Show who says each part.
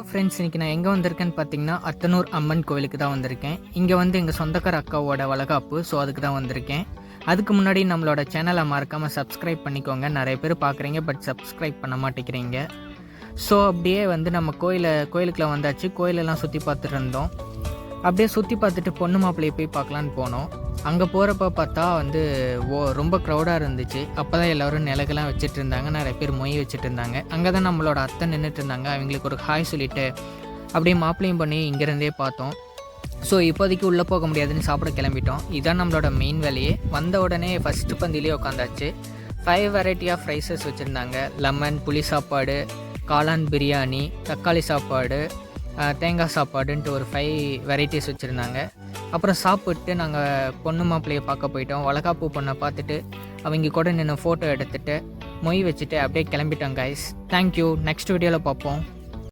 Speaker 1: Friends, இன்றைக்கி நான் எங்கே வந்திருக்கேன்னு பார்த்தீங்கன்னா, அத்தனூர் அம்மன் கோவிலுக்கு தான் வந்திருக்கேன். இங்கே வந்து எங்கள் சொந்தக்கார அக்காவோட வளகாப்பு. ஸோ அதுக்கு தான் வந்திருக்கேன். அதுக்கு முன்னாடி நம்மளோட சேனலை மறக்காமல் சப்ஸ்கிரைப் பண்ணிக்கோங்க. நிறைய பேர் பார்க்குறீங்க, பட் சப்ஸ்கிரைப் பண்ண மாட்டேங்கிறீங்க. ஸோ அப்படியே வந்து நம்ம கோயிலுக்குள்ளே வந்தாச்சு. கோயிலெல்லாம் சுற்றி பார்த்துட்டு இருந்தோம். அப்படியே சுற்றி பார்த்துட்டு பொண்ணு மாப்பிள்ளையை போய் பார்க்கலான்னு போனோம். அங்கே போகிறப்ப பார்த்தா வந்து ரொம்ப க்ரௌடாக இருந்துச்சு. அப்போ தான் எல்லோரும் நிலக்கெல்லாம் வச்சுட்டு இருந்தாங்க. நிறைய பேர் மொய் வச்சுட்டு இருந்தாங்க. அங்கே தான் நம்மளோட அத்தை நின்றுட்டு இருந்தாங்க. அவங்களுக்கு ஒரு ஹாய் சொல்லிவிட்டு அப்படியே மாப்பிள்ளையும் பண்ணி இங்கேருந்தே பார்த்தோம். ஸோ இப்போதைக்கு உள்ளே போக முடியாதுன்னு சாப்பிட கிளம்பிட்டோம். இதுதான் நம்மளோட மெயின் வேலையே. வந்த உடனே ஃபஸ்ட்டு பந்திலே உட்காந்தாச்சு. 5 வெரைட்டி ஆஃப் ரைஸஸ் வச்சுருந்தாங்க. லெமன், புளி சாப்பாடு, காளான் பிரியாணி, தக்காளி சாப்பாடு, தேங்காய் சாப்பாடுன்ட்டு ஒரு 5 வெரைட்டிஸ் வச்சுருந்தாங்க. அப்புறம் சாப்பிட்டு நாங்கள் பொண்ணு மாப்பிள்ளையை பார்க்க போயிட்டோம். வளகாப்பு பொண்ணை பார்த்துட்டு அவங்க கூட நின்று ஃபோட்டோ எடுத்துகிட்டு மொய் வச்சுட்டு அப்படியே கிளம்பிட்டோம் கைஸ். தேங்க்யூ. நெக்ஸ்ட் வீடியோவில் பார்ப்போம்.